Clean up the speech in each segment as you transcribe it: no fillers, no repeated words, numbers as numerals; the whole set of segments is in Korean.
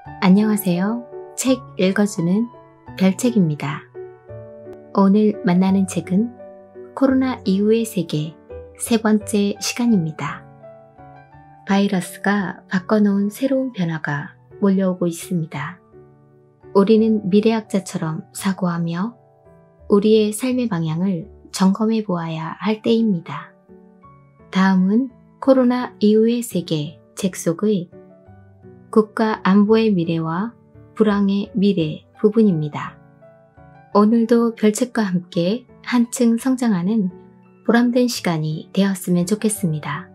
안녕하세요. 책 읽어주는 별책입니다. 오늘 만나는 책은 코로나 이후의 세계 세 번째 시간입니다. 바이러스가 바꿔놓은 새로운 변화가 몰려오고 있습니다. 우리는 미래학자처럼 사고하며 우리의 삶의 방향을 점검해 보아야 할 때입니다. 다음은 코로나 이후의 세계 책 속의 국가 안보의 미래와 불황의 미래 부분입니다. 오늘도 별책과 함께 한층 성장하는 보람된 시간이 되었으면 좋겠습니다.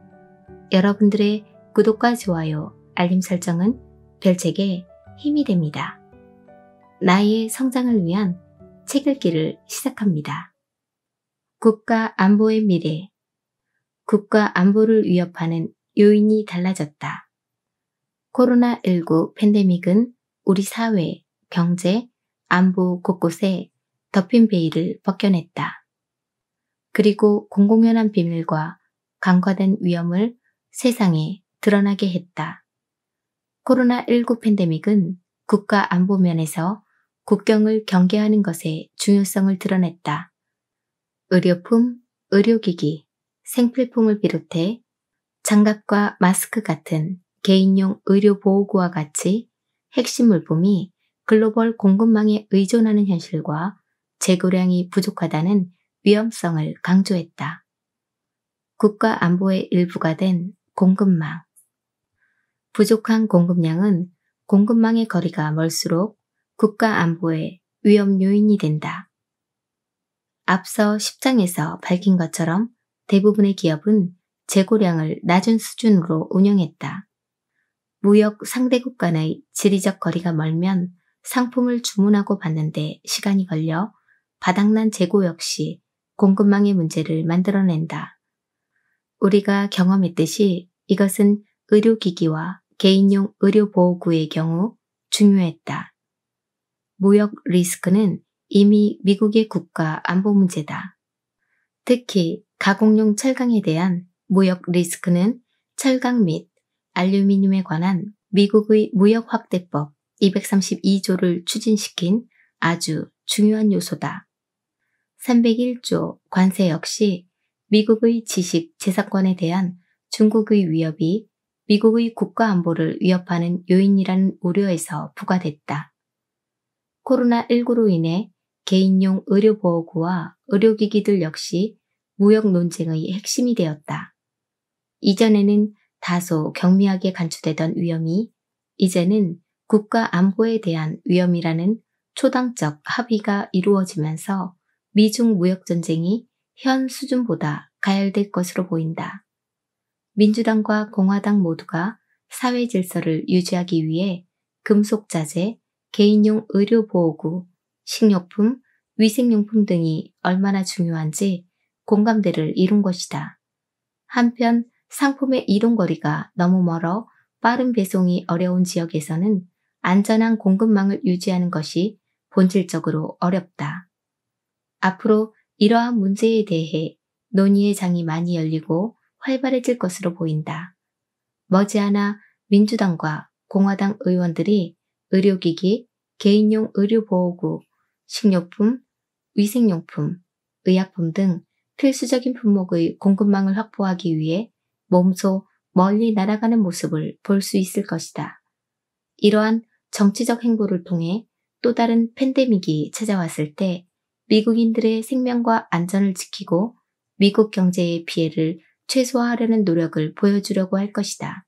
여러분들의 구독과 좋아요, 알림 설정은 별책에 힘이 됩니다. 나의 성장을 위한 책 읽기를 시작합니다. 국가 안보의 미래. 국가 안보를 위협하는 요인이 달라졌다. 코로나19 팬데믹은 우리 사회, 경제, 안보 곳곳에 덮인 베일을 벗겨냈다. 그리고 공공연한 비밀과 간과된 위험을 세상에 드러나게 했다. 코로나19 팬데믹은 국가 안보 면에서 국경을 경계하는 것의 중요성을 드러냈다. 의료품, 의료기기, 생필품을 비롯해 장갑과 마스크 같은 개인용 의료보호구와 같이 핵심 물품이 글로벌 공급망에 의존하는 현실과 재고량이 부족하다는 위험성을 강조했다. 국가 안보의 일부가 된 공급망. 부족한 공급량은 공급망의 거리가 멀수록 국가 안보의 위험 요인이 된다. 앞서 10장에서 밝힌 것처럼 대부분의 기업은 재고량을 낮은 수준으로 운영했다. 무역 상대국 간의 지리적 거리가 멀면 상품을 주문하고 받는데 시간이 걸려 바닥난 재고 역시 공급망의 문제를 만들어낸다. 우리가 경험했듯이 이것은 의료기기와 개인용 의료보호구의 경우 중요했다. 무역 리스크는 이미 미국의 국가 안보 문제다. 특히 가공용 철강에 대한 무역 리스크는 철강 및 알루미늄에 관한 미국의 무역 확대법 232조를 추진시킨 아주 중요한 요소다. 301조 관세 역시 미국의 지식 재산권에 대한 중국의 위협이 미국의 국가 안보를 위협하는 요인이라는 우려에서 부과됐다. 코로나19로 인해 개인용 의료보호구와 의료기기들 역시 무역 논쟁의 핵심이 되었다. 이전에는 다소 경미하게 간주되던 위험이 이제는 국가 안보에 대한 위험이라는 초당적 합의가 이루어지면서 미중 무역 전쟁이 현 수준보다 가열될 것으로 보인다. 민주당과 공화당 모두가 사회 질서를 유지하기 위해 금속자재, 개인용 의료보호구, 식료품, 위생용품 등이 얼마나 중요한지 공감대를 이룬 것이다. 한편 상품의 이동거리가 너무 멀어 빠른 배송이 어려운 지역에서는 안전한 공급망을 유지하는 것이 본질적으로 어렵다. 앞으로 이러한 문제에 대해 논의의 장이 많이 열리고 활발해질 것으로 보인다. 머지않아 민주당과 공화당 의원들이 의료기기, 개인용 의료보호구, 식료품, 위생용품, 의약품 등 필수적인 품목의 공급망을 확보하기 위해 몸소 멀리 날아가는 모습을 볼 수 있을 것이다. 이러한 정치적 행보를 통해 또 다른 팬데믹이 찾아왔을 때 미국인들의 생명과 안전을 지키고 미국 경제의 피해를 최소화하려는 노력을 보여주려고 할 것이다.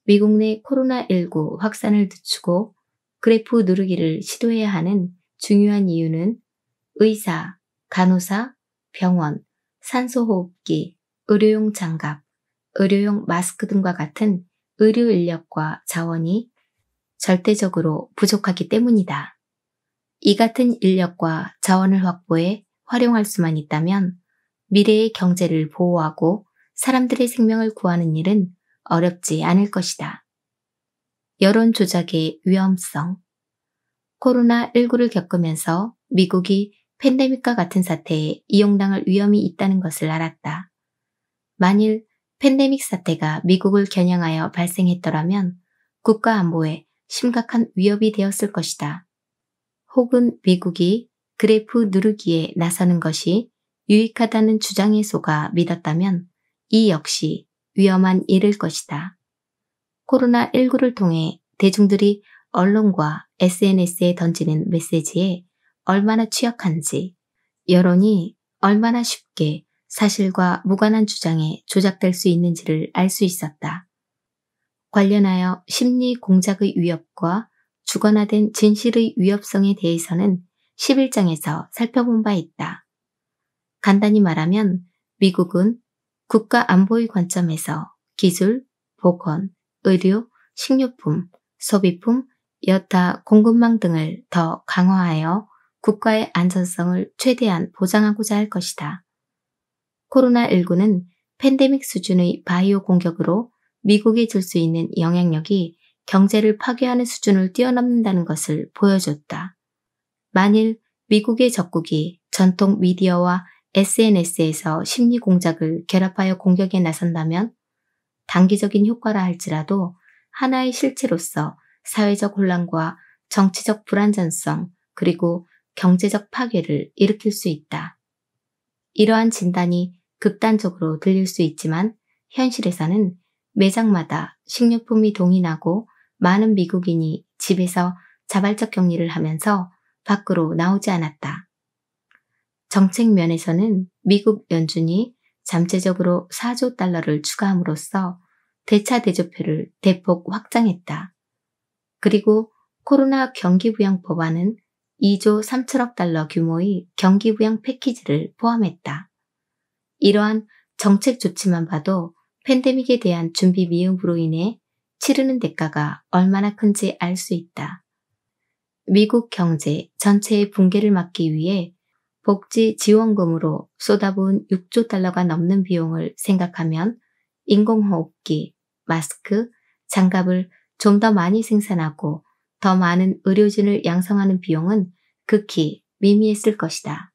미국 내 코로나19 확산을 늦추고 그래프 누르기를 시도해야 하는 중요한 이유는 의사, 간호사, 병원, 산소호흡기, 의료용 장갑, 의료용 마스크 등과 같은 의료 인력과 자원이 절대적으로 부족하기 때문이다. 이 같은 인력과 자원을 확보해 활용할 수만 있다면 미래의 경제를 보호하고 사람들의 생명을 구하는 일은 어렵지 않을 것이다. 여론 조작의 위험성. 코로나19를 겪으면서 미국이 팬데믹과 같은 사태에 이용당할 위험이 있다는 것을 알았다. 만일 팬데믹 사태가 미국을 겨냥하여 발생했더라면 국가 안보에 심각한 위협이 되었을 것이다. 혹은 미국이 그래프 누르기에 나서는 것이 유익하다는 주장에 속아 믿었다면 이 역시 위험한 일일 것이다. 코로나19를 통해 대중들이 언론과 SNS에 던지는 메시지에 얼마나 취약한지, 여론이 얼마나 쉽게 사실과 무관한 주장에 조작될 수 있는지를 알 수 있었다. 관련하여 심리 공작의 위협과 주관화된 진실의 위협성에 대해서는 11장에서 살펴본 바 있다. 간단히 말하면 미국은 국가 안보의 관점에서 기술, 보건, 의료, 식료품, 소비품, 여타 공급망 등을 더 강화하여 국가의 안전성을 최대한 보장하고자 할 것이다. 코로나19는 팬데믹 수준의 바이오 공격으로 미국에 줄 수 있는 영향력이 경제를 파괴하는 수준을 뛰어넘는다는 것을 보여줬다. 만일 미국의 적국이 전통 미디어와 SNS에서 심리 공작을 결합하여 공격에 나선다면 단기적인 효과라 할지라도 하나의 실체로서 사회적 혼란과 정치적 불안전성 그리고 경제적 파괴를 일으킬 수 있다. 이러한 진단이 극단적으로 들릴 수 있지만 현실에서는 매장마다 식료품이 동인하고 많은 미국인이 집에서 자발적 격리를 하면서 밖으로 나오지 않았다. 정책 면에서는 미국 연준이 잠재적으로 4조 달러를 추가함으로써 대차 대조표를 대폭 확장했다. 그리고 코로나 경기부양 법안은 2조 3천억 달러 규모의 경기부양 패키지를 포함했다. 이러한 정책 조치만 봐도 팬데믹에 대한 준비 미흡으로 인해 치르는 대가가 얼마나 큰지 알 수 있다. 미국 경제 전체의 붕괴를 막기 위해 복지 지원금으로 쏟아부은 6조 달러가 넘는 비용을 생각하면 인공호흡기, 마스크, 장갑을 좀 더 많이 생산하고 더 많은 의료진을 양성하는 비용은 극히 미미했을 것이다.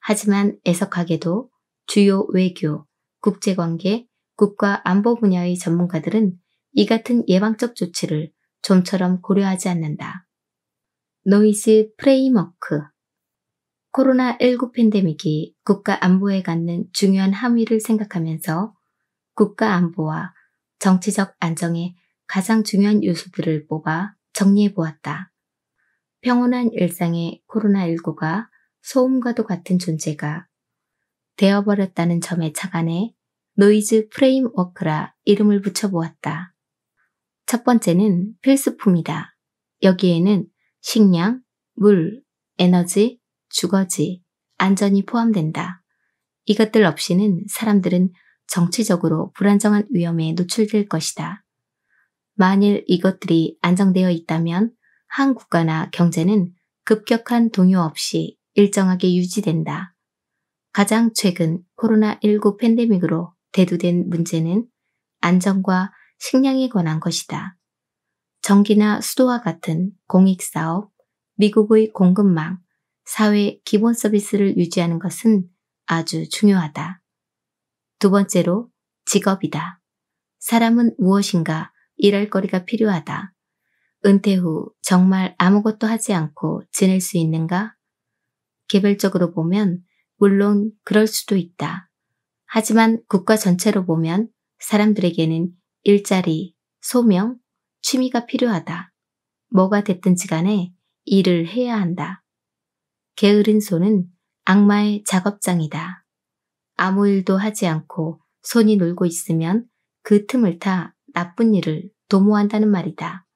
하지만 애석하게도 주요 외교, 국제관계, 국가 안보 분야의 전문가들은 이 같은 예방적 조치를 좀처럼 고려하지 않는다. 노이즈 프레임워크 코로나19 팬데믹이 국가 안보에 갖는 중요한 함의를 생각하면서 국가 안보와 정치적 안정의 가장 중요한 요소들을 뽑아 정리해 보았다. 평온한 일상의 코로나19가 소음과도 같은 존재가 되어버렸다는 점에 착안해 노이즈 프레임워크라 이름을 붙여보았다. 첫 번째는 필수품이다. 여기에는 식량, 물, 에너지, 주거지, 안전이 포함된다. 이것들 없이는 사람들은 정치적으로 불안정한 위험에 노출될 것이다. 만일 이것들이 안정되어 있다면 한 국가나 경제는 급격한 동요 없이 일정하게 유지된다. 가장 최근 코로나19 팬데믹으로 대두된 문제는 안전과 식량에 관한 것이다. 전기나 수도와 같은 공익사업, 미국의 공급망, 사회 기본 서비스를 유지하는 것은 아주 중요하다. 두 번째로 직업이다. 사람은 무엇인가 일할 거리가 필요하다. 은퇴 후 정말 아무것도 하지 않고 지낼 수 있는가? 개별적으로 보면 물론 그럴 수도 있다. 하지만 국가 전체로 보면 사람들에게는 일자리, 소명, 취미가 필요하다. 뭐가 됐든지 간에 일을 해야 한다. 게으른 손은 악마의 작업장이다. 아무 일도 하지 않고 손이 놀고 있으면 그 틈을 타 나쁜 일을 도모한다는 말이다.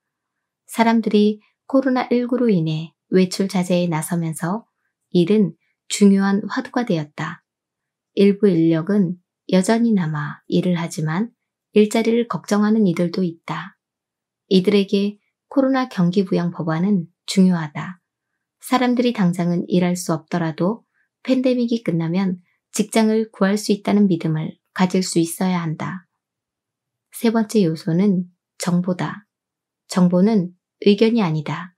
사람들이 코로나19로 인해 외출 자제에 나서면서 일은 중요한 화두가 되었다. 일부 인력은 여전히 남아 일을 하지만 일자리를 걱정하는 이들도 있다. 이들에게 코로나 경기부양 법안은 중요하다. 사람들이 당장은 일할 수 없더라도 팬데믹이 끝나면 직장을 구할 수 있다는 믿음을 가질 수 있어야 한다. 세 번째 요소는 정보다. 정보는 의견이 아니다.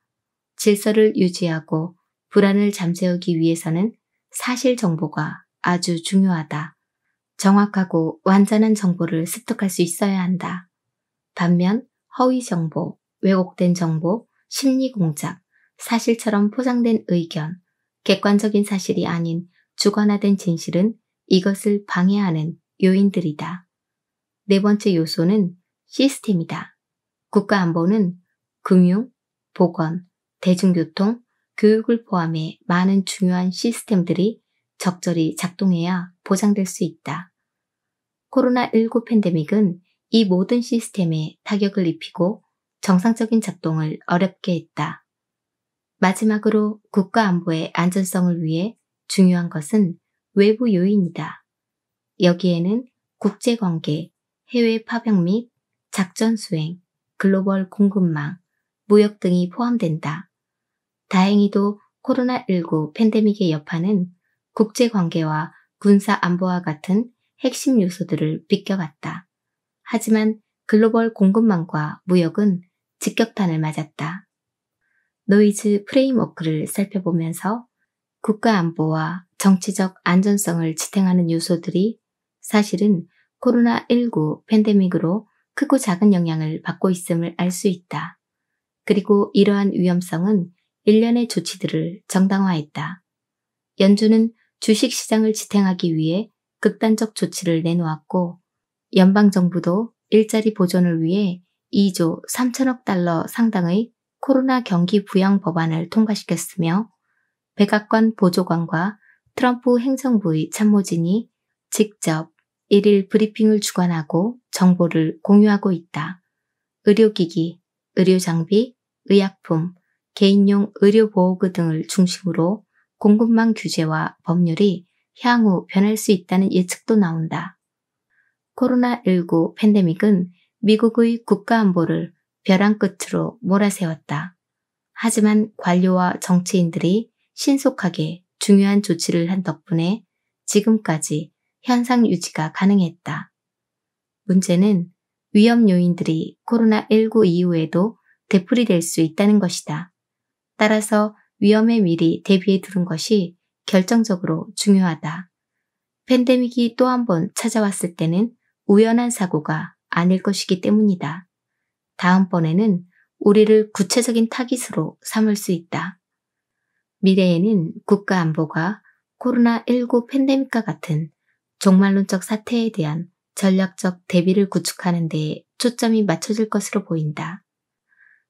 질서를 유지하고 불안을 잠재우기 위해서는 사실 정보가 아주 중요하다. 정확하고 완전한 정보를 습득할 수 있어야 한다. 반면 허위 정보, 왜곡된 정보, 심리 공작, 사실처럼 포장된 의견, 객관적인 사실이 아닌 주관화된 진실은 이것을 방해하는 요인들이다. 네 번째 요소는 시스템이다. 국가안보는 금융, 보건, 대중교통, 교육을 포함해 많은 중요한 시스템들이 적절히 작동해야 보장될 수 있다. 코로나19 팬데믹은 이 모든 시스템에 타격을 입히고 정상적인 작동을 어렵게 했다. 마지막으로 국가안보의 안전성을 위해 중요한 것은 외부 요인이다. 여기에는 국제관계, 해외 파병 및 작전 수행, 글로벌 공급망, 무역 등이 포함된다. 다행히도 코로나19 팬데믹의 여파는 국제관계와 군사안보와 같은 핵심 요소들을 비껴갔다. 하지만 글로벌 공급망과 무역은 직격탄을 맞았다. 노이즈 프레임워크를 살펴보면서 국가안보와 정치적 안전성을 지탱하는 요소들이 사실은 코로나19 팬데믹으로 크고 작은 영향을 받고 있음을 알 수 있다. 그리고 이러한 위험성은 일련의 조치들을 정당화했다. 연준은 주식시장을 지탱하기 위해 극단적 조치를 내놓았고 연방정부도 일자리 보존을 위해 2조 3천억 달러 상당의 코로나 경기 부양 법안을 통과시켰으며 백악관 보조관과 트럼프 행정부의 참모진이 직접 1일 브리핑을 주관하고 정보를 공유하고 있다. 의료기기, 의료장비, 의약품, 개인용 의료보호구 등을 중심으로 공급망 규제와 법률이 향후 변할 수 있다는 예측도 나온다. 코로나19 팬데믹은 미국의 국가안보를 벼랑 끝으로 몰아세웠다. 하지만 관료와 정치인들이 신속하게 중요한 조치를 한 덕분에 지금까지 현상 유지가 가능했다. 문제는 위험 요인들이 코로나19 이후에도 되풀이될 수 있다는 것이다. 따라서 위험에 미리 대비해 두는 것이 결정적으로 중요하다. 팬데믹이 또 한 번 찾아왔을 때는 우연한 사고가 아닐 것이기 때문이다. 다음번에는 우리를 구체적인 타깃으로 삼을 수 있다. 미래에는 국가안보가 코로나19 팬데믹과 같은 종말론적 사태에 대한 전략적 대비를 구축하는 데에 초점이 맞춰질 것으로 보인다.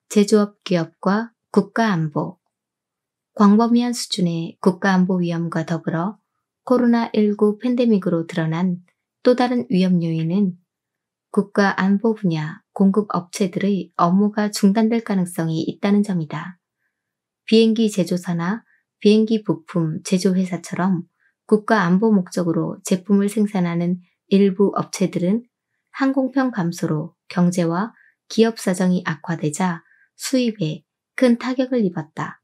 제조업 기업과 국가안보, 광범위한 수준의 국가안보 위험과 더불어 코로나19 팬데믹으로 드러난 또 다른 위험 요인은 국가안보 분야 공급 업체들의 업무가 중단될 가능성이 있다는 점이다. 비행기 제조사나 비행기 부품 제조회사처럼 국가안보 목적으로 제품을 생산하는 일부 업체들은 항공편 감소로 경제와 기업 사정이 악화되자 수입에 큰 타격을 입었다.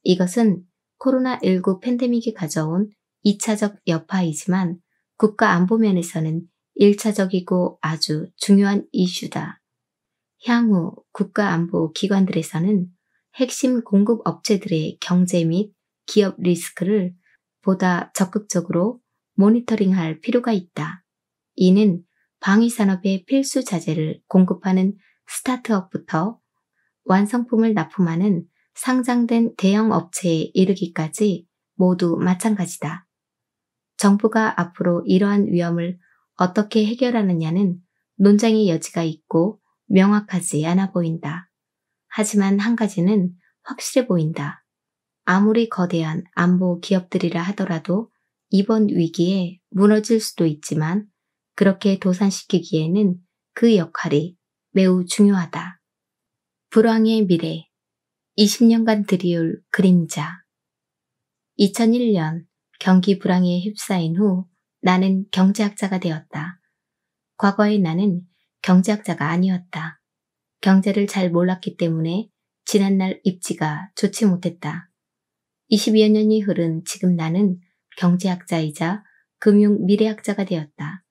이것은 코로나19 팬데믹이 가져온 2차적 여파이지만 국가안보 면에서는 1차적이고 아주 중요한 이슈다. 향후 국가안보 기관들에서는 핵심 공급 업체들의 경제 및 기업 리스크를 보다 적극적으로 모니터링할 필요가 있다. 이는 방위산업의 필수 자재를 공급하는 스타트업부터 완성품을 납품하는 상장된 대형 업체에 이르기까지 모두 마찬가지다. 정부가 앞으로 이러한 위험을 어떻게 해결하느냐는 논쟁의 여지가 있고 명확하지 않아 보인다. 하지만 한 가지는 확실해 보인다. 아무리 거대한 안보 기업들이라 하더라도 이번 위기에 무너질 수도 있지만 그렇게 도산시키기에는 그 역할이 매우 중요하다. 불황의 미래, 20년간 들이올 그림자. 2001년 경기 불황에 휩싸인 후 나는 경제학자가 되었다. 과거의 나는 경제학자가 아니었다. 경제를 잘 몰랐기 때문에 지난날 입지가 좋지 못했다. 20여 년이 흐른 지금 나는 경제학자이자 금융 미래학자가 되었다.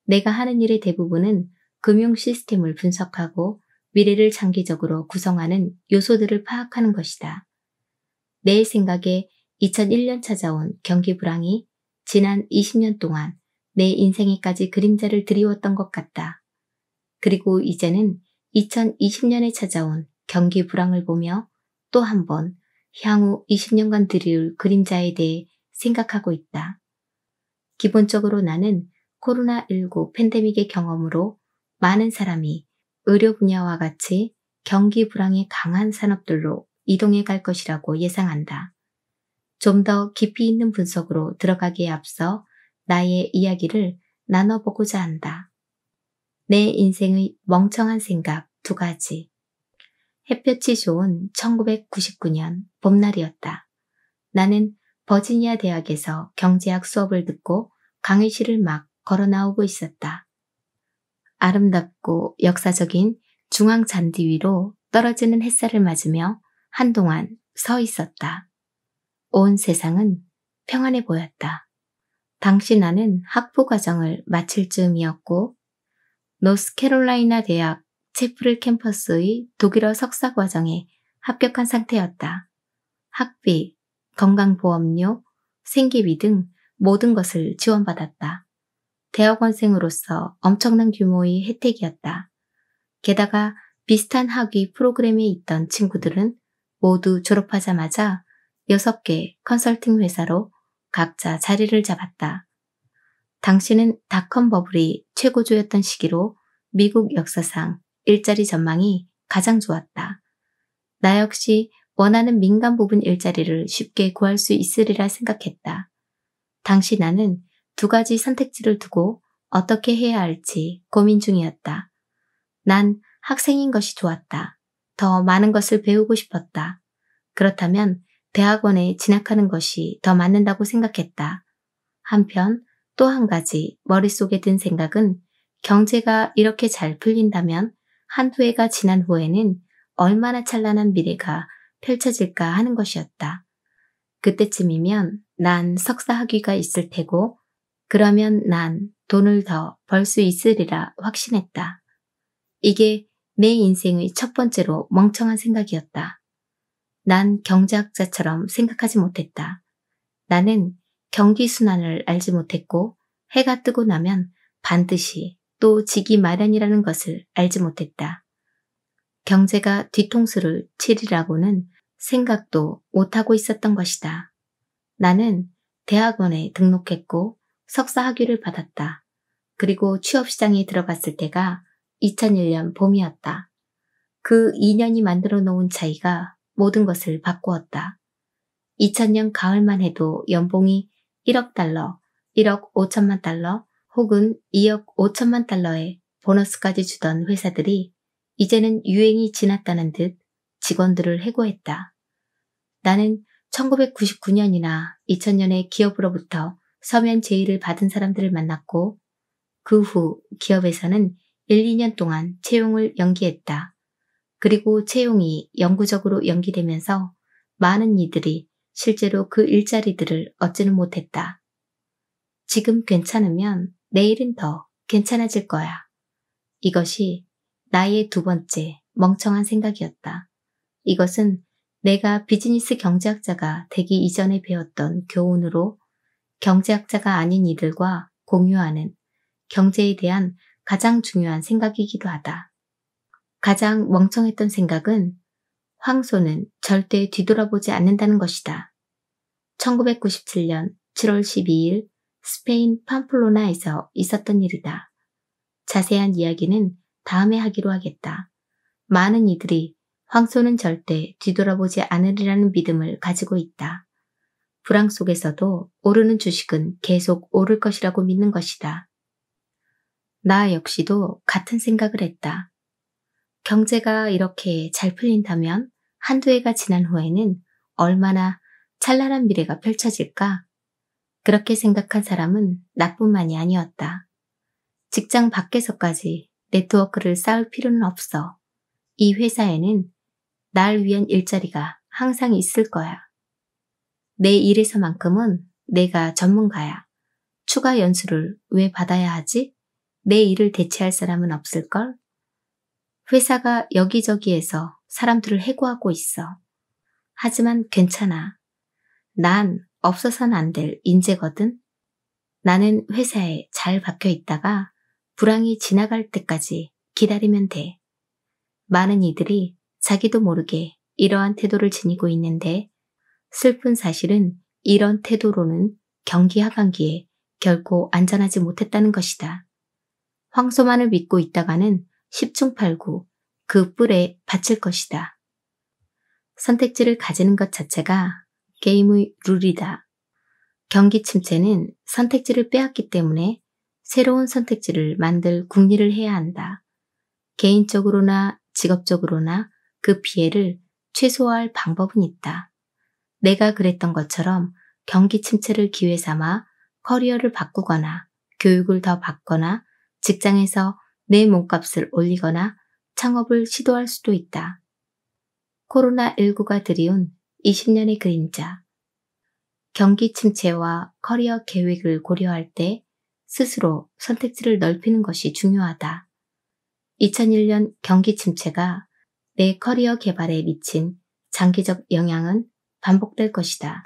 내가 하는 일의 대부분은 금융 시스템을 분석하고 미래를 장기적으로 구성하는 요소들을 파악하는 것이다. 내 생각에 2001년 찾아온 경기 불황이 지난 20년 동안 내 인생에까지 그림자를 드리웠던 것 같다. 그리고 이제는 2020년에 찾아온 경기 불황을 보며 또 한 번 향후 20년간 들이올 그림자에 대해 생각하고 있다. 기본적으로 나는 코로나19 팬데믹의 경험으로 많은 사람이 의료 분야와 같이 경기 불황이 강한 산업들로 이동해 갈 것이라고 예상한다. 좀 더 깊이 있는 분석으로 들어가기에 앞서 나의 이야기를 나눠보고자 한다. 내 인생의 멍청한 생각 2가지. 햇볕이 좋은 1999년 봄날이었다. 나는 버지니아 대학에서 경제학 수업을 듣고 강의실을 막 걸어 나오고 있었다. 아름답고 역사적인 중앙 잔디 위로 떨어지는 햇살을 맞으며 한동안 서 있었다. 온 세상은 평안해 보였다. 당시 나는 학부 과정을 마칠 즈음이었고 노스캐롤라이나 대학 채플 캠퍼스의 독일어 석사 과정에 합격한 상태였다. 학비, 건강보험료, 생계비 등 모든 것을 지원받았다. 대학원생으로서 엄청난 규모의 혜택이었다. 게다가 비슷한 학위 프로그램에 있던 친구들은 모두 졸업하자마자 6개 컨설팅 회사로 각자 자리를 잡았다. 당시는 닷컴 버블이 최고조였던 시기로 미국 역사상 일자리 전망이 가장 좋았다. 나 역시 원하는 민간 부분 일자리를 쉽게 구할 수 있으리라 생각했다. 당시 나는 2가지 선택지를 두고 어떻게 해야 할지 고민 중이었다. 난 학생인 것이 좋았다. 더 많은 것을 배우고 싶었다. 그렇다면 대학원에 진학하는 것이 더 맞는다고 생각했다. 한편 또 한 가지 머릿속에 든 생각은 경제가 이렇게 잘 풀린다면 한두 해가 지난 후에는 얼마나 찬란한 미래가 펼쳐질까 하는 것이었다. 그때쯤이면 난 석사 학위가 있을 테고 그러면 난 돈을 더 벌 수 있으리라 확신했다. 이게 내 인생의 첫 번째로 멍청한 생각이었다. 난 경제학자처럼 생각하지 못했다. 나는 경기순환을 알지 못했고 해가 뜨고 나면 반드시 또 지기 마련이라는 것을 알지 못했다. 경제가 뒤통수를 치리라고는 생각도 못하고 있었던 것이다. 나는 대학원에 등록했고 석사 학위를 받았다. 그리고 취업시장에 들어갔을 때가 2001년 봄이었다. 그 2년이 만들어 놓은 차이가 모든 것을 바꾸었다. 2000년 가을만 해도 연봉이 1억 달러, 1억 5천만 달러 혹은 2억 5천만 달러의 보너스까지 주던 회사들이 이제는 유행이 지났다는 듯 직원들을 해고했다. 나는 1999년이나 2000년에 기업으로부터 서면 제의를 받은 사람들을 만났고 그 후 기업에서는 1, 2년 동안 채용을 연기했다. 그리고 채용이 영구적으로 연기되면서 많은 이들이 실제로 그 일자리들을 얻지는 못했다. 지금 괜찮으면 내일은 더 괜찮아질 거야. 이것이 나의 2번째 멍청한 생각이었다. 이것은 내가 비즈니스 경제학자가 되기 이전에 배웠던 교훈으로 경제학자가 아닌 이들과 공유하는 경제에 대한 가장 중요한 생각이기도 하다. 가장 멍청했던 생각은 황소는 절대 뒤돌아보지 않는다는 것이다. 1997년 7월 12일 스페인 팜플로나에서 있었던 일이다. 자세한 이야기는 다음에 하기로 하겠다. 많은 이들이 황소는 절대 뒤돌아보지 않으리라는 믿음을 가지고 있다. 불황 속에서도 오르는 주식은 계속 오를 것이라고 믿는 것이다. 나 역시도 같은 생각을 했다. 경제가 이렇게 잘 풀린다면 한두 해가 지난 후에는 얼마나 찬란한 미래가 펼쳐질까? 그렇게 생각한 사람은 나뿐만이 아니었다. 직장 밖에서까지 네트워크를 쌓을 필요는 없어. 이 회사에는 날 위한 일자리가 항상 있을 거야. 내 일에서만큼은 내가 전문가야. 추가 연수를 왜 받아야 하지? 내 일을 대체할 사람은 없을걸? 회사가 여기저기에서 사람들을 해고하고 있어. 하지만 괜찮아. 난 없어서는 안 될 인재거든. 나는 회사에 잘 박혀 있다가 불황이 지나갈 때까지 기다리면 돼. 많은 이들이 자기도 모르게 이러한 태도를 지니고 있는데 슬픈 사실은 이런 태도로는 경기 하반기에 결코 안전하지 못했다는 것이다. 황소만을 믿고 있다가는 10충8구 그 뿔에 바칠 것이다. 선택지를 가지는 것 자체가 게임의 룰이다. 경기 침체는 선택지를 빼앗기 때문에 새로운 선택지를 만들 궁리를 해야 한다. 개인적으로나 직업적으로나 그 피해를 최소화할 방법은 있다. 내가 그랬던 것처럼 경기 침체를 기회 삼아 커리어를 바꾸거나 교육을 더 받거나 직장에서 내 몸값을 올리거나 창업을 시도할 수도 있다. 코로나19가 들이운 20년의 그림자. 경기 침체와 커리어 계획을 고려할 때 스스로 선택지를 넓히는 것이 중요하다. 2001년 경기 침체가 내 커리어 개발에 미친 장기적 영향은 반복될 것이다.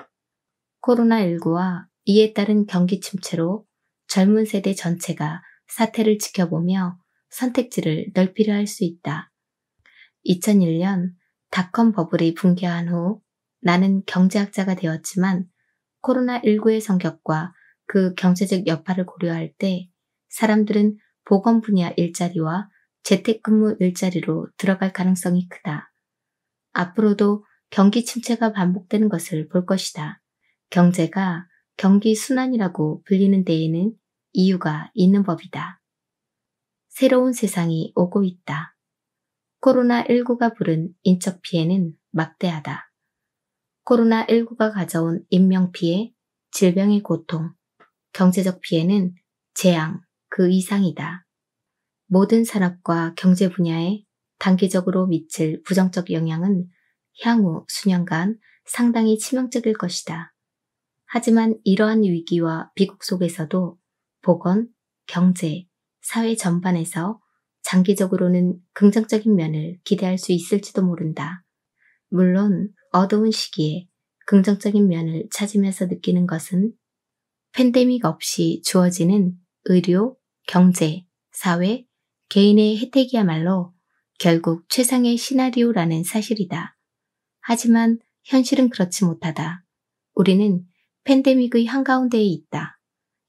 코로나19와 이에 따른 경기 침체로 젊은 세대 전체가 사태를 지켜보며 선택지를 넓히려 할 수 있다. 2001년 닷컴 버블이 붕괴한 후 나는 경제학자가 되었지만 코로나19의 성격과 그 경제적 여파를 고려할 때 사람들은 보건 분야 일자리와 재택근무 일자리로 들어갈 가능성이 크다. 앞으로도 경기 침체가 반복되는 것을 볼 것이다. 경제가 경기 순환이라고 불리는 데에는 이유가 있는 법이다. 새로운 세상이 오고 있다. 코로나19가 부른 인적 피해는 막대하다. 코로나19가 가져온 인명피해, 질병의 고통, 경제적 피해는 재앙, 그 이상이다. 모든 산업과 경제 분야에 단기적으로 미칠 부정적 영향은 향후 수년간 상당히 치명적일 것이다. 하지만 이러한 위기와 비극 속에서도 보건, 경제, 사회 전반에서 장기적으로는 긍정적인 면을 기대할 수 있을지도 모른다. 물론 어두운 시기에 긍정적인 면을 찾으면서 느끼는 것은 팬데믹 없이 주어지는 의료, 경제, 사회, 개인의 혜택이야말로 결국 최상의 시나리오라는 사실이다. 하지만 현실은 그렇지 못하다. 우리는 팬데믹의 한가운데에 있다.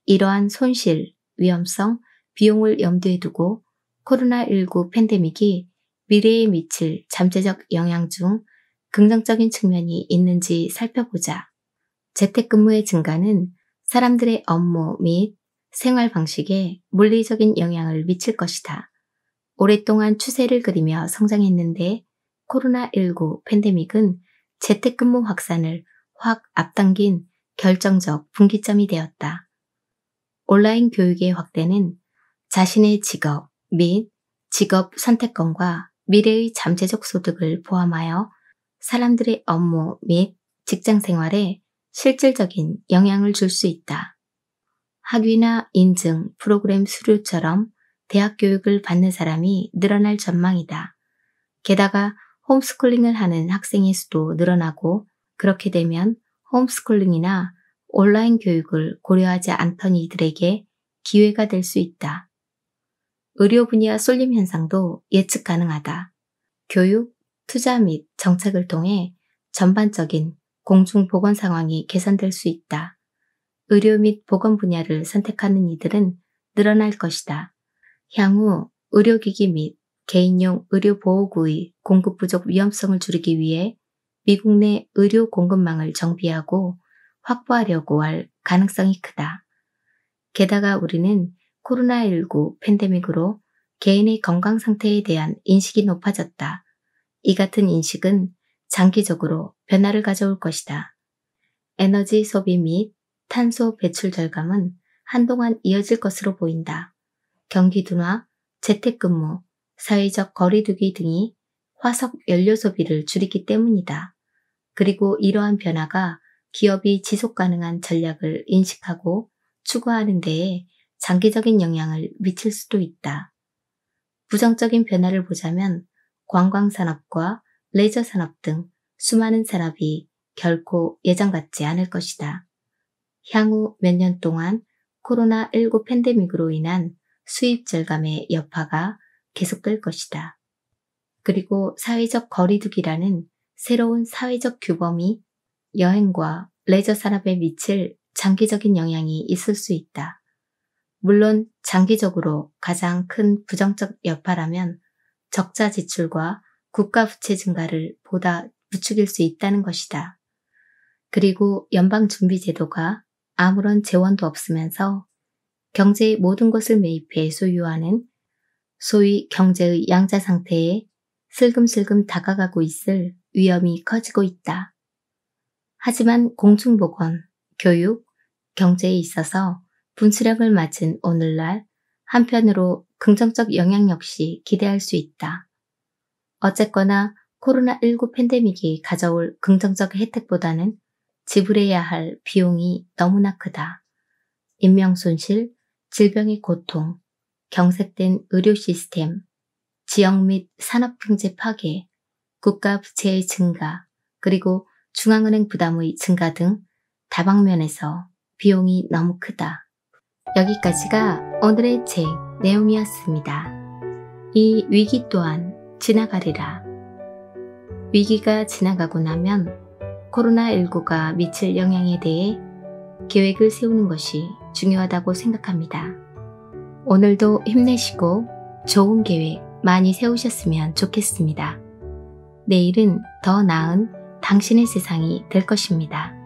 이러한 손실, 위험성, 비용을 염두에 두고 코로나19 팬데믹이 미래에 미칠 잠재적 영향 중 긍정적인 측면이 있는지 살펴보자. 재택근무의 증가는 사람들의 업무 및 생활 방식에 물리적인 영향을 미칠 것이다. 오랫동안 추세를 그리며 성장했는데 코로나19 팬데믹은 재택근무 확산을 확 앞당긴 결정적 분기점이 되었다. 온라인 교육의 확대는 자신의 직업 및 직업 선택권과 미래의 잠재적 소득을 포함하여 사람들의 업무 및 직장 생활에 실질적인 영향을 줄 수 있다. 학위나 인증, 프로그램 수료처럼 대학 교육을 받는 사람이 늘어날 전망이다. 게다가 홈스쿨링을 하는 학생의 수도 늘어나고 그렇게 되면 홈스쿨링이나 온라인 교육을 고려하지 않던 이들에게 기회가 될 수 있다. 의료 분야 쏠림 현상도 예측 가능하다. 교육, 투자 및 정책을 통해 전반적인 공중보건 상황이 개선될 수 있다. 의료 및 보건 분야를 선택하는 이들은 늘어날 것이다. 향후 의료기기 및 개인용 의료보호구의 공급 부족 위험성을 줄이기 위해 미국 내 의료 공급망을 정비하고 확보하려고 할 가능성이 크다. 게다가 우리는 코로나19 팬데믹으로 개인의 건강 상태에 대한 인식이 높아졌다. 이 같은 인식은 장기적으로 변화를 가져올 것이다. 에너지 소비 및 탄소 배출 절감은 한동안 이어질 것으로 보인다. 경기 둔화, 재택근무, 사회적 거리두기 등이 화석 연료 소비를 줄이기 때문이다. 그리고 이러한 변화가 기업이 지속 가능한 전략을 인식하고 추구하는 데에 장기적인 영향을 미칠 수도 있다. 부정적인 변화를 보자면 관광산업과 레저산업 등 수많은 산업이 결코 예전 같지 않을 것이다. 향후 몇 년 동안 코로나19 팬데믹으로 인한 수입 절감의 여파가 계속될 것이다. 그리고 사회적 거리두기라는 새로운 사회적 규범이 여행과 레저 산업에 미칠 장기적인 영향이 있을 수 있다. 물론 장기적으로 가장 큰 부정적 여파라면 적자 지출과 국가 부채 증가를 보다 부추길 수 있다는 것이다. 그리고 연방준비제도가 아무런 재원도 없으면서 경제의 모든 것을 매입해 소유하는 소위 경제의 양자 상태에 슬금슬금 다가가고 있을 위험이 커지고 있다. 하지만 공중보건, 교육, 경제에 있어서 분수령을 맞은 오늘날 한편으로 긍정적 영향 역시 기대할 수 있다. 어쨌거나 코로나19 팬데믹이 가져올 긍정적 혜택보다는 지불해야 할 비용이 너무나 크다. 인명손실, 질병의 고통, 경색된 의료 시스템, 지역 및 산업경제 파괴, 국가 부채의 증가, 그리고 중앙은행 부담의 증가 등 다방면에서 비용이 너무 크다. 여기까지가 오늘의 책 내용이었습니다. 이 위기 또한 지나가리라. 위기가 지나가고 나면 코로나19가 미칠 영향에 대해 계획을 세우는 것이 중요하다고 생각합니다. 오늘도 힘내시고 좋은 계획 많이 세우셨으면 좋겠습니다. 내일은 더 나은 당신의 세상이 될 것입니다.